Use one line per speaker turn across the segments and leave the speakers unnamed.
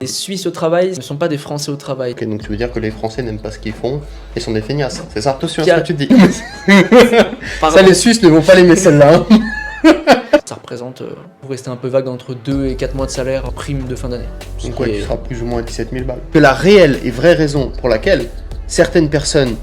Les Suisses au travail ne sont pas des Français au travail.
Ok, donc tu veux dire que les Français n'aiment pas ce qu'ils font et sont des feignasses, c'est ça? Attention à
Qui
ce
a-
que tu dis.
Pardon.
Ça, les Suisses ne vont pas l'aimer celle-là. Hein.
Ça représente, pour rester un peu vague, entre 2 et 4 mois de salaire prime de fin d'année.
Donc ouais, tu seras plus ou moins à 17 000 balles. Que la réelle et vraie raison pour laquelle certaines personnes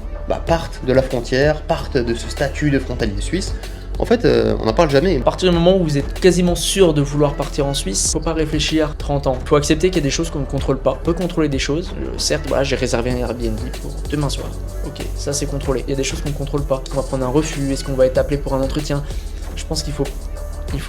partent de la frontière, partent de ce statut de frontalier suisse, en fait, on n'en parle jamais.
À partir du moment où vous êtes quasiment sûr de vouloir partir en Suisse, faut pas réfléchir 30 ans. Faut accepter qu'il y a des choses qu'on ne contrôle pas. On peut contrôler des choses. Certes, voilà, j'ai réservé un Airbnb pour demain soir. Ok, ça c'est contrôlé. Il y a des choses qu'on ne contrôle pas. Est-ce qu'on va prendre un refus? Est-ce qu'on va être appelé pour un entretien? Je pense qu'il faut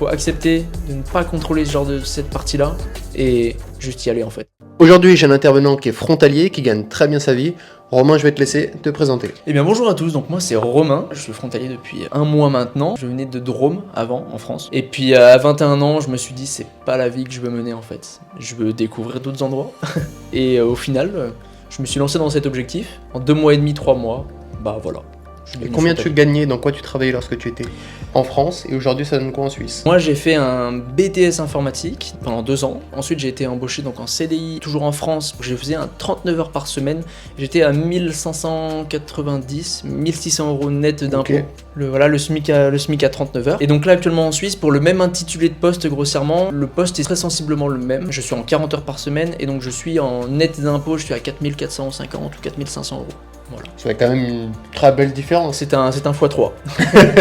accepter de ne pas contrôler ce genre de cette partie-là et juste y aller en fait.
Aujourd'hui, j'ai un intervenant qui est frontalier, qui gagne très bien sa vie. Romain, je vais te laisser te présenter.
Eh bien bonjour à tous, donc moi c'est Romain, je suis frontalier depuis un mois maintenant, je venais de Drôme avant en France, et puis à 21 ans je me suis dit c'est pas la vie que je veux mener en fait, je veux découvrir d'autres endroits, et au final je me suis lancé dans cet objectif, en 2 mois et demi, 3 mois, bah voilà.
Et combien tu gagnais, dans quoi tu travaillais lorsque tu étais en France, et aujourd'hui ça donne quoi en Suisse?
Moi j'ai fait un BTS informatique pendant 2 ans, ensuite j'ai été embauché donc en CDI, toujours en France, je faisais un 39 heures par semaine, j'étais à 1590, 1600 € net d'impôts.
Okay.
Le SMIC à 39 heures. Et donc là actuellement en Suisse, pour le même intitulé de poste grossièrement, le poste est très sensiblement le même. Je suis en 40 heures par semaine et donc je suis en net d'impôts, je suis à 4450 ou 4500 €. Voilà.
C'est quand même une très belle différence.
C'est un x3.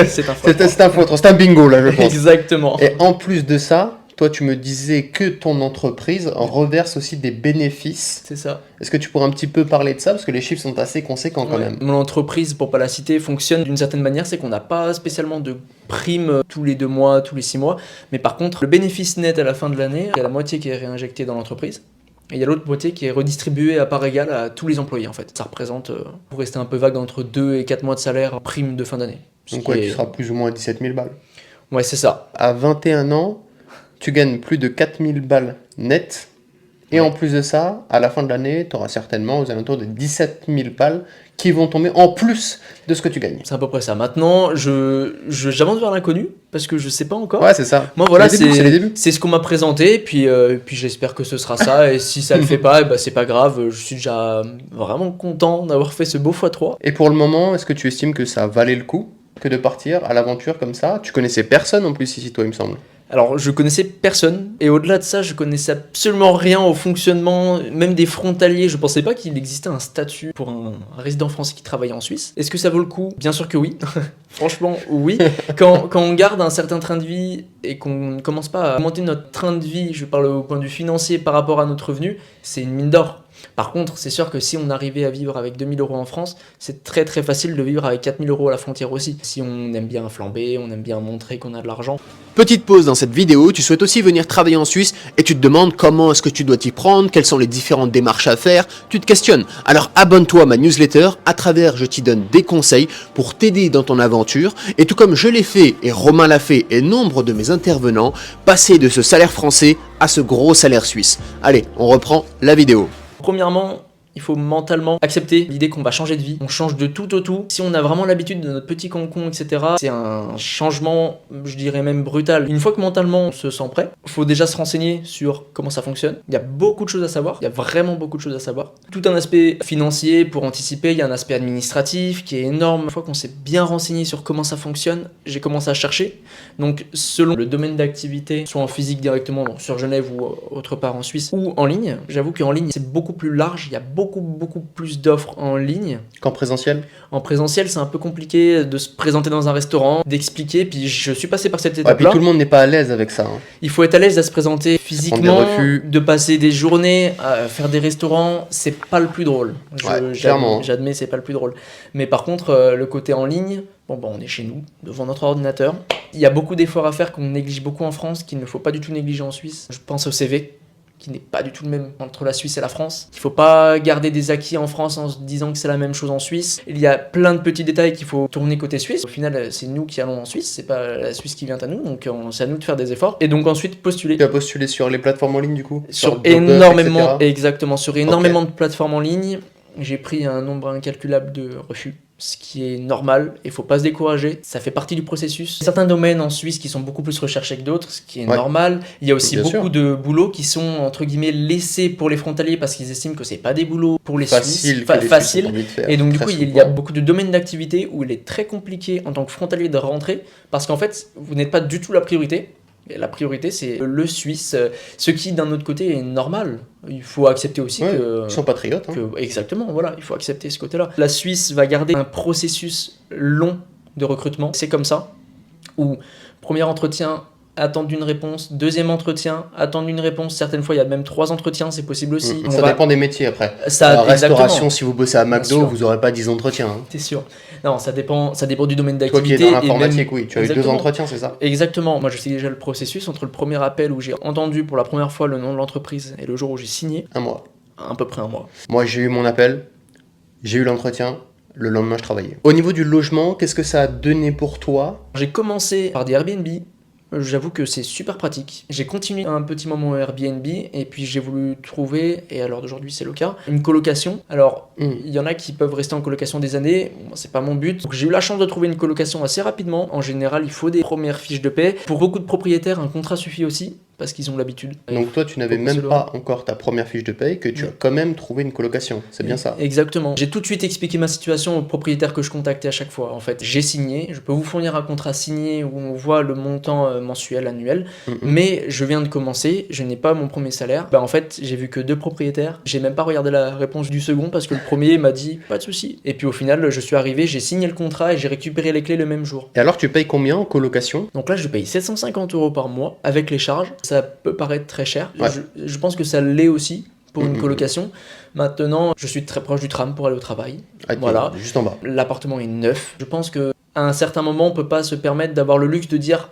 C'est un
x3. C'est un bingo là, je pense.
Exactement.
Et en plus de ça, toi tu me disais que ton entreprise reverse aussi des bénéfices.
C'est ça.
Est-ce que tu pourrais un petit peu parler de ça? Parce que les chiffres sont assez conséquents quand même.
Mon entreprise, pour pas la citer, fonctionne d'une certaine manière, c'est qu'on n'a pas spécialement de primes tous les 2 mois, tous les 6 mois. Mais par contre, le bénéfice net à la fin de l'année, il y a la moitié qui est réinjectée dans l'entreprise. Et il y a l'autre moitié qui est redistribuée à part égale à tous les employés en fait. Ça représente, pour rester un peu vague, entre 2 et 4 mois de salaire prime de fin d'année.
Donc ouais, tu seras plus ou moins à 17 000 balles.
Ouais, c'est ça.
À 21 ans, tu gagnes plus de 4 000 balles net. Et en plus de ça, à la fin de l'année, tu auras certainement aux alentours de 17 000 balles qui vont tomber en plus de ce que tu gagnes.
C'est à peu près ça. Maintenant, j'avance vers l'inconnu parce que je sais pas encore.
Ouais, c'est ça.
Moi, voilà,
c'est les débuts.
C'est ce qu'on m'a présenté, puis j'espère que ce sera ça. Et si ça le fait pas, c'est pas grave. Je suis déjà vraiment content d'avoir fait ce beau x3.
Et pour le moment, est-ce que tu estimes que ça valait le coup que de partir à l'aventure comme ça? Tu connaissais personne en plus ici, toi, il me semble.
Alors, je connaissais personne, et au-delà de ça, je connaissais absolument rien au fonctionnement, même des frontaliers. Je pensais pas qu'il existait un statut pour un résident français qui travaillait en Suisse. Est-ce que ça vaut le coup? Bien sûr que oui. Franchement, oui. Quand on garde un certain train de vie et qu'on ne commence pas à augmenter notre train de vie, je parle au point de vue financier par rapport à notre revenu, c'est une mine d'or. Par contre, c'est sûr que si on arrivait à vivre avec 2 000 € en France, c'est très très facile de vivre avec 4 000 € à la frontière aussi. Si on aime bien flamber, on aime bien montrer qu'on a de l'argent.
Petite pause dans cette vidéo, tu souhaites aussi venir travailler en Suisse et tu te demandes comment est-ce que tu dois t'y prendre, quelles sont les différentes démarches à faire, tu te questionnes. Alors abonne-toi à ma newsletter, à travers je t'y donne des conseils pour t'aider dans ton aventure et tout comme je l'ai fait et Romain l'a fait et nombre de mes intervenants, passer de ce salaire français à ce gros salaire suisse. Allez, on reprend la vidéo.
Premièrement, il faut mentalement accepter l'idée qu'on va changer de vie. On change de tout au tout. Si on a vraiment l'habitude de notre petit cocon, etc., c'est un changement, je dirais même brutal. Une fois que mentalement on se sent prêt, il faut déjà se renseigner sur comment ça fonctionne. Il y a beaucoup de choses à savoir. Il y a vraiment beaucoup de choses à savoir. Tout un aspect financier pour anticiper. Il y a un aspect administratif qui est énorme. Une fois qu'on s'est bien renseigné sur comment ça fonctionne, j'ai commencé à chercher. Donc, selon le domaine d'activité, soit en physique directement, donc sur Genève ou autre part en Suisse, ou en ligne, j'avoue qu'en ligne, c'est beaucoup plus large. Il y a beaucoup plus d'offres en ligne.
Qu'en présentiel?
En présentiel, c'est un peu compliqué de se présenter dans un restaurant, d'expliquer, puis je suis passé par cette étape-là.
Ouais, puis tout le monde n'est pas à l'aise avec ça. Hein.
Il faut être à l'aise à se présenter physiquement,
des refus.
de passer des journées à faire des restaurants, c'est pas le plus drôle.
Clairement.
J'admets, c'est pas le plus drôle. Mais par contre, le côté en ligne, on est chez nous, devant notre ordinateur. Il y a beaucoup d'efforts à faire qu'on néglige beaucoup en France, qu'il ne faut pas du tout négliger en Suisse. Je pense au CV, qui n'est pas du tout le même entre la Suisse et la France. Il ne faut pas garder des acquis en France en se disant que c'est la même chose en Suisse. Il y a plein de petits détails qu'il faut tourner côté Suisse. Au final, c'est nous qui allons en Suisse, c'est pas la Suisse qui vient à nous, donc c'est à nous de faire des efforts. Et donc ensuite postuler.
Tu as postulé sur les plateformes en ligne du coup?
Sur énormément, exactement, sur énormément de plateformes en ligne. J'ai pris un nombre incalculable de refus. ce qui est normal, il faut pas se décourager, ça fait partie du processus. Certains domaines en Suisse qui sont beaucoup plus recherchés que d'autres, ce qui est normal. Il y a aussi beaucoup de boulots qui sont entre guillemets laissés pour les frontaliers parce qu'ils estiment que c'est pas des boulots pour les Suisses, facile. Et donc du coup, il y a beaucoup de domaines d'activité où il est très compliqué en tant que frontalier de rentrer parce qu'en fait, vous n'êtes pas du tout la priorité. Et la priorité, c'est le Suisse, ce qui d'un autre côté est normal. Il faut accepter aussi que...
Ils sont patriotes.
Exactement, voilà, il faut accepter ce côté-là. La Suisse va garder un processus long de recrutement, c'est comme ça, où premier entretien, attendre une réponse, deuxième entretien, attendre une réponse, certaines fois il y a même 3 entretiens, c'est possible aussi.
Ça dépend des métiers après.
La restauration,
si vous bossez à McDo, vous n'aurez pas 10 entretiens.
C'est sûr. Non, ça dépend du domaine d'activité.
Toi qui es dans l'informatique, oui, tu as eu 2 entretiens, c'est ça?
Exactement. Moi, je sais déjà le processus entre le premier appel où j'ai entendu pour la première fois le nom de l'entreprise et le jour où j'ai signé.
1 mois.
À peu près 1 mois.
Moi, j'ai eu mon appel, j'ai eu l'entretien. Le lendemain, je travaillais. Au niveau du logement, qu'est-ce que ça a donné pour toi?
J'ai commencé par des Airbnb. J'avoue que c'est super pratique. J'ai continué un petit moment au Airbnb et puis j'ai voulu trouver, et alors d'aujourd'hui c'est le cas, une colocation. Alors, il y en a qui peuvent rester en colocation des années, moi, c'est pas mon but. Donc j'ai eu la chance de trouver une colocation assez rapidement. En général, il faut des premières fiches de paie. Pour beaucoup de propriétaires, un contrat suffit aussi. Parce qu'ils ont l'habitude.
Donc toi, tu n'avais même pas encore ta première fiche de paye, que tu as quand même trouvé une colocation. C'est bien ça?
Exactement. J'ai tout de suite expliqué ma situation aux propriétaires que je contactais à chaque fois. En fait, j'ai signé. Je peux vous fournir un contrat signé où on voit le montant mensuel, annuel. Mais je viens de commencer. Je n'ai pas mon premier salaire. En fait, j'ai vu que 2 propriétaires. J'ai même pas regardé la réponse du second parce que le premier m'a dit pas de souci. Et puis au final, je suis arrivé, j'ai signé le contrat et j'ai récupéré les clés le même jour.
Et alors, tu payes combien en colocation?
Donc là, je paye 750 € par mois avec les charges. Ça peut paraître très cher.
Ouais.
Je pense que ça l'est aussi pour une colocation. Maintenant, je suis très proche du tram pour aller au travail. Voilà.
Juste en bas.
L'appartement est neuf. Je pense qu'à un certain moment, on peut pas se permettre d'avoir le luxe de dire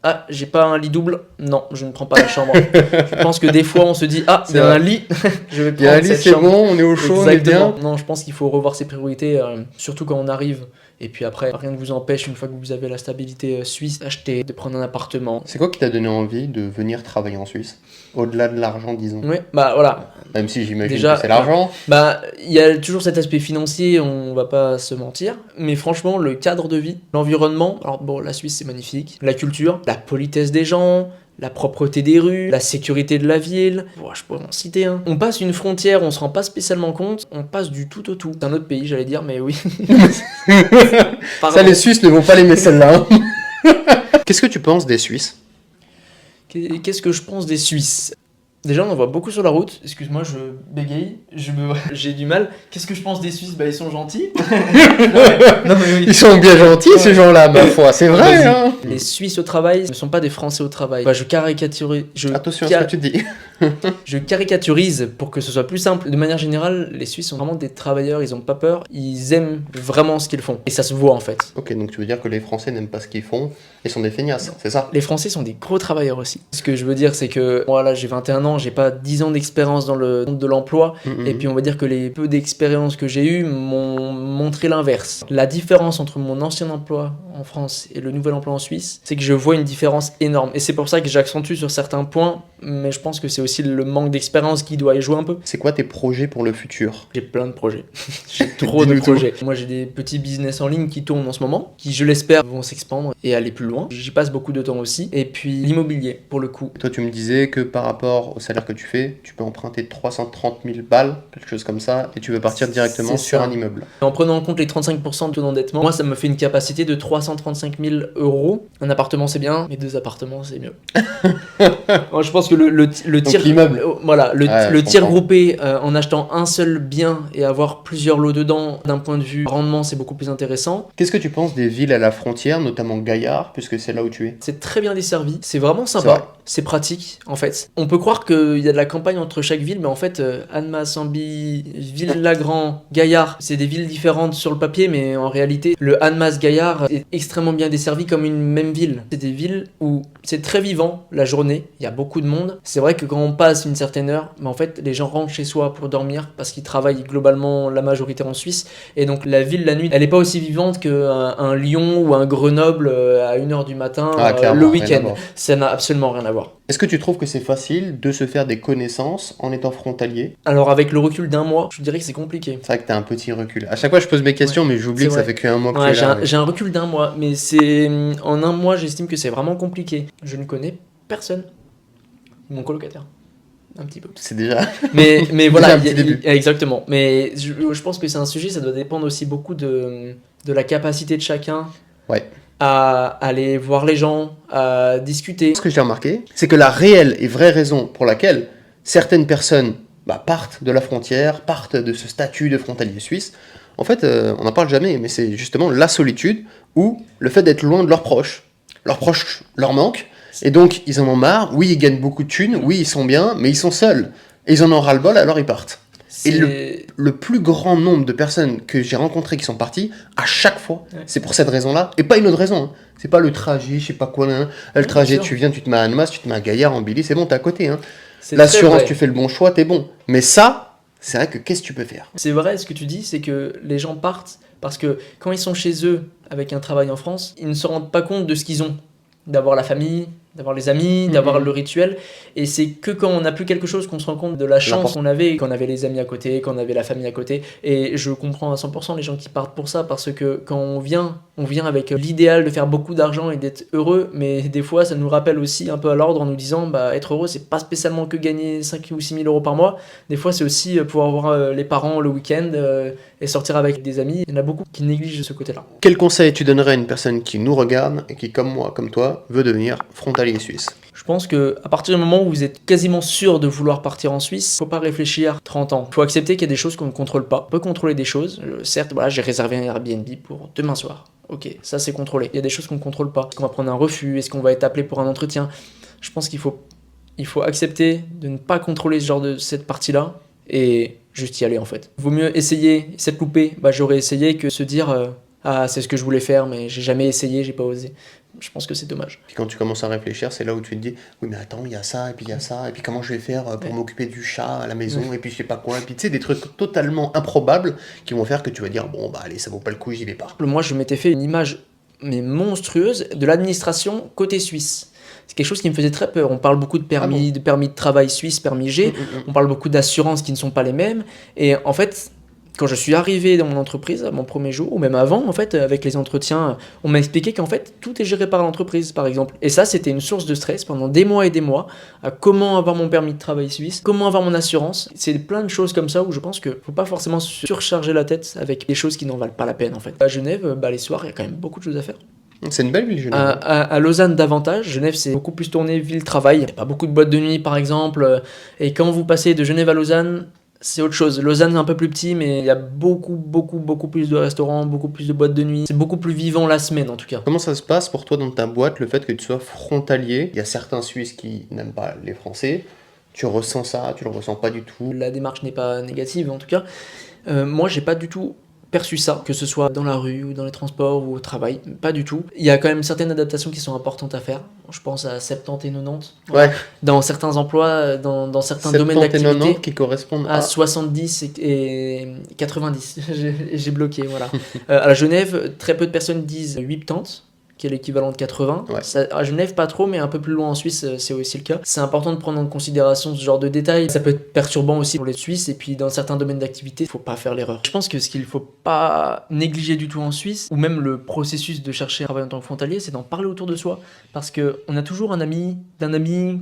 ah, j'ai pas un lit double, non, je ne prends pas la chambre. Je pense que des fois, on se dit ah, il y a un lit, je vais prendre cette chambre.
C'est bon, on est au chaud,
Exactement.
on est bien.
Non, je pense qu'il faut revoir ses priorités, surtout quand on arrive. Et puis après, rien ne vous empêche, une fois que vous avez la stabilité suisse, d'acheter, de prendre un appartement.
C'est quoi qui t'a donné envie de venir travailler en Suisse? Au-delà de l'argent, disons.
Oui, voilà.
Même si j'imagine que c'est l'argent.
Il y a toujours cet aspect financier, on va pas se mentir. Mais franchement, le cadre de vie, l'environnement, alors bon, la Suisse c'est magnifique. La culture, la politesse des gens, la propreté des rues, la sécurité de la ville, je pourrais en citer un. On passe une frontière, on se rend pas spécialement compte, on passe du tout au tout. C'est un autre pays, j'allais dire, mais oui.
Ça, les Suisses ne vont pas l'aimer celle-là. Qu'est-ce que tu penses des Suisses?
Qu'est-ce que je pense des Suisses? Déjà, on en voit beaucoup sur la route. Excuse-moi, je bégaye, j'ai du mal. Qu'est-ce que je pense des Suisses? Ils sont gentils. Non, mais oui.
Ils sont bien gentils, ces gens-là, ma foi, c'est vrai. Hein.
Les Suisses au travail ne sont pas des Français au travail. Je caricaturise.
Attention à ce que tu dis.
Je caricaturise pour que ce soit plus simple. De manière générale, les Suisses sont vraiment des travailleurs, ils ont pas peur, ils aiment vraiment ce qu'ils font. Et ça se voit en fait.
Ok, donc tu veux dire que les Français n'aiment pas ce qu'ils font et sont des feignasses, c'est ça?
Les Français sont des gros travailleurs aussi. Ce que je veux dire, c'est que moi là, j'ai 21 ans, j'ai pas 10 ans d'expérience dans le monde de l'emploi. Et puis on va dire que les peu d'expérience que j'ai eu m'ont montré l'inverse. La différence entre mon ancien emploi en France et le nouvel emploi en Suisse, c'est que je vois une différence énorme. Et c'est pour ça que j'accentue sur certains points, mais je pense que c'est aussi le manque d'expérience qui doit y jouer un peu.
C'est quoi tes projets pour le futur?
J'ai plein de projets. J'ai trop de projets. Moi, j'ai des petits business en ligne qui tournent en ce moment, qui, je l'espère, vont s'expandre et aller plus loin. J'y passe beaucoup de temps aussi. Et puis, l'immobilier, pour le coup.
Toi, tu me disais que par rapport au salaire que tu fais, tu peux emprunter 330 000 balles, quelque chose comme ça, et tu veux partir directement sur un immeuble. En
prenant en compte les 35% de taux d'endettement, moi, ça me fait une capacité de 335 000 €. Un appartement, c'est bien, mais 2 appartements, c'est mieux. Moi, je pense que le tir...
l'immeuble.
Voilà, le tir groupé en achetant un seul bien et avoir plusieurs lots dedans, d'un point de vue rendement, c'est beaucoup plus intéressant.
Qu'est-ce que tu penses des villes à la frontière, notamment Gaillard, puisque c'est là où tu es?
C'est très bien desservi, c'est vraiment sympa, c'est pratique en fait. On peut croire qu'il y a de la campagne entre chaque ville, mais en fait, Annemasse, Amby, Ville-Lagrand, Gaillard, c'est des villes différentes sur le papier, mais en réalité, le Annemasse-Gaillard est extrêmement bien desservi comme une même ville. C'est des villes où c'est très vivant la journée, il y a beaucoup de monde. C'est vrai que quand on on passe une certaine heure, mais en fait les gens rentrent chez soi pour dormir parce qu'ils travaillent globalement la majorité en Suisse, et donc la ville la nuit, elle est pas aussi vivante qu'un Lyon ou un Grenoble à 1h du matin
Clairement,
le
rien à
week-end.
voir.
Ça n'a absolument rien à voir.
Est-ce que tu trouves que c'est facile de se faire des connaissances en étant frontalier?
Alors avec le recul d'un mois, je dirais que c'est compliqué.
C'est vrai que t'as un petit recul. À chaque fois, je pose mes questions, mais j'oublie
c'est
que ça
vrai.
fait qu'un mois que
Ouais,
tu es là.
j'ai un recul d'un mois, mais c'est en un mois, j'estime que c'est vraiment compliqué. Je ne connais personne. Mon colocataire. Un petit peu.
C'est déjà...
Mais voilà,
Déjà un petit début.
exactement. Mais je pense que c'est un sujet, ça doit dépendre aussi beaucoup de la capacité de chacun
Ouais.
à aller voir les gens, à discuter.
Ce que j'ai remarqué, c'est que la réelle et vraie raison pour laquelle certaines personnes partent de la frontière, partent de ce statut de frontalier suisse, en fait, on n'en parle jamais, mais c'est justement la solitude ou le fait d'être loin de leurs proches. Leurs proches leur manquent, et donc ils en ont marre. Oui, ils gagnent beaucoup de thunes, oui, ils sont bien, mais ils sont seuls. Et ils en ont ras-le-bol, alors ils partent. Et le plus grand nombre de personnes que j'ai rencontrées qui sont parties, à chaque fois, c'est pour cette raison-là, et pas une autre raison. Hein. C'est pas le trajet, je sais pas quoi. Hein. Le trajet, tu viens, tu te mets à Annemasse, tu te mets à Gaillard, en Billy, c'est bon, t'es à côté. Hein. L'assurance, tu fais le bon choix, t'es bon. Mais ça, c'est vrai que qu'est-ce que tu peux faire?
C'est vrai, ce que tu dis, c'est que les gens partent parce que quand ils sont chez eux avec un travail en France, ils ne se rendent pas compte de ce qu'ils ont. D'avoir la famille, d'avoir les amis, d'avoir le rituel. Et c'est que quand on n'a plus quelque chose qu'on se rend compte de la chance qu'on avait les amis à côté, qu'on avait la famille à côté. Et je comprends à 100% les gens qui partent pour ça, parce que quand on vient avec l'idéal de faire beaucoup d'argent et d'être heureux, mais des fois ça nous rappelle aussi un peu à l'ordre en nous disant être heureux, c'est pas spécialement que gagner 5 ou 6 000 euros par mois. Des fois c'est aussi pouvoir voir les parents le week-end et sortir avec des amis. Il y en a beaucoup qui négligent ce côté-là.
Quel conseil tu donnerais à une personne qui nous regarde et qui, comme moi, comme toi, veut devenir frontalier suisse?
Je pense que à partir du moment où vous êtes quasiment sûr de vouloir partir en Suisse, faut pas réfléchir 30 ans. Faut accepter qu'il y a des choses qu'on ne contrôle pas. On peut contrôler des choses. Certes, voilà, j'ai réservé un Airbnb pour demain soir. Ok, ça c'est contrôlé. Il y a des choses qu'on ne contrôle pas. Est-ce qu'on va prendre un refus? Est-ce qu'on va être appelé pour un entretien? Je pense qu'il faut accepter de ne pas contrôler ce genre de cette partie-là et juste y aller en fait. Vaut mieux essayer, s'être loupé, j'aurais essayé, que se dire ah, c'est ce que je voulais faire, mais j'ai jamais essayé, j'ai pas osé. Je pense que c'est dommage.
Puis quand tu commences à réfléchir, c'est là où tu te dis oui, mais attends, il y a ça, et puis il y a ça, et puis comment je vais faire pour m'occuper du chat à la maison, et puis je sais pas quoi, et puis tu sais, des trucs totalement improbables qui vont faire que tu vas dire bon, allez, ça vaut pas le coup, j'y vais pas.
Moi, je m'étais fait une image mais monstrueuse de l'administration côté suisse. C'est quelque chose qui me faisait très peur. On parle beaucoup de permis, de travail suisse, permis G. On parle beaucoup d'assurances qui ne sont pas les mêmes. Et en fait, quand je suis arrivé dans mon entreprise, à mon premier jour, ou même avant, en fait, avec les entretiens, on m'a expliqué qu'en fait, tout est géré par l'entreprise, par exemple. Et ça, c'était une source de stress pendant des mois et des mois, à comment avoir mon permis de travail suisse, comment avoir mon assurance. C'est plein de choses comme ça où je pense qu'il ne faut pas forcément surcharger la tête avec des choses qui n'en valent pas la peine, en fait. À Genève, les soirs, il y a quand même beaucoup de choses à faire.
C'est une belle ville, Genève.
À Lausanne davantage. Genève, c'est beaucoup plus tourné ville-travail. Il n'y a pas beaucoup de boîtes de nuit, par exemple. Et quand vous passez de Genève à Lausanne, c'est autre chose. Lausanne, c'est un peu plus petit, mais il y a beaucoup plus de restaurants, beaucoup plus de boîtes de nuit. C'est beaucoup plus vivant la semaine, en tout cas.
Comment ça se passe pour toi dans ta boîte, le fait que tu sois frontalier? Il y a certains Suisses qui n'aiment pas les Français. Tu ressens ça? Tu le ressens pas du tout?
La démarche n'est pas négative, en tout cas. Moi, j'ai pas du tout perçu ça, que ce soit dans la rue ou dans les transports ou au travail, pas du tout. Il y a quand même certaines adaptations qui sont importantes à faire. Je pense à 70 et 90.
Ouais.
Dans certains emplois, dans certains domaines
70 et
d'activité.
90 qui correspondent
à 70 et 90. J'ai bloqué, voilà. À Genève, très peu de personnes disent 80, qui est l'équivalent de 80.
Ouais.
Ça, à Genève, pas trop, mais un peu plus loin en Suisse, c'est aussi le cas. C'est important de prendre en considération ce genre de détails. Ça peut être perturbant aussi pour les Suisses, et puis dans certains domaines d'activité, il faut pas faire l'erreur. Je pense que ce qu'il faut pas négliger du tout en Suisse, ou même le processus de chercher un travail en tant que frontalier, c'est d'en parler autour de soi. Parce qu'on a toujours un ami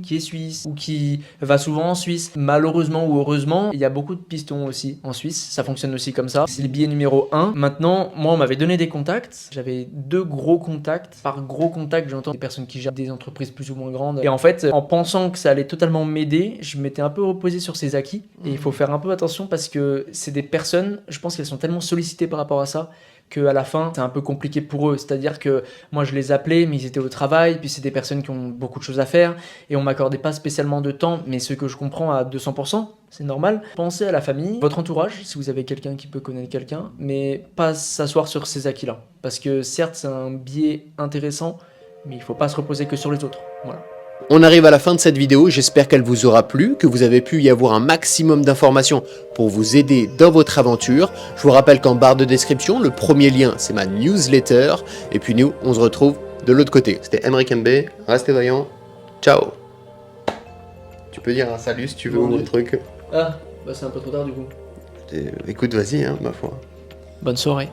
qui est suisse, ou qui va souvent en Suisse. Malheureusement ou heureusement, il y a beaucoup de pistons aussi en Suisse. Ça fonctionne aussi comme ça. C'est le biais numéro 1. Maintenant, moi, on m'avait donné des contacts. J'avais 2 gros contacts. Par gros contact, j'entends des personnes qui gèrent des entreprises plus ou moins grandes. Et en fait, en pensant que ça allait totalement m'aider, je m'étais un peu reposé sur ces acquis. Et il faut faire un peu attention parce que c'est des personnes, je pense qu'elles sont tellement sollicitées par rapport à ça, qu'à la fin, c'est un peu compliqué pour eux. C'est-à-dire que moi, je les appelais, mais ils étaient au travail, puis c'est des personnes qui ont beaucoup de choses à faire, et on m'accordait pas spécialement de temps, mais ce que je comprends à 200%, c'est normal. Pensez à la famille, votre entourage, si vous avez quelqu'un qui peut connaître quelqu'un, mais pas s'asseoir sur ces acquis-là. Parce que certes, c'est un biais intéressant, mais il faut pas se reposer que sur les autres. Voilà.
On arrive à la fin de cette vidéo, j'espère qu'elle vous aura plu, que vous avez pu y avoir un maximum d'informations pour vous aider dans votre aventure. Je vous rappelle qu'en barre de description, le premier lien c'est ma newsletter, et puis nous on se retrouve de l'autre côté. C'était Emric MB, restez vaillants, ciao. Tu peux dire un salut si tu veux ou un truc.
Ah, bah c'est un peu trop tard du coup.
Écoute, vas-y, hein, ma foi.
Bonne soirée.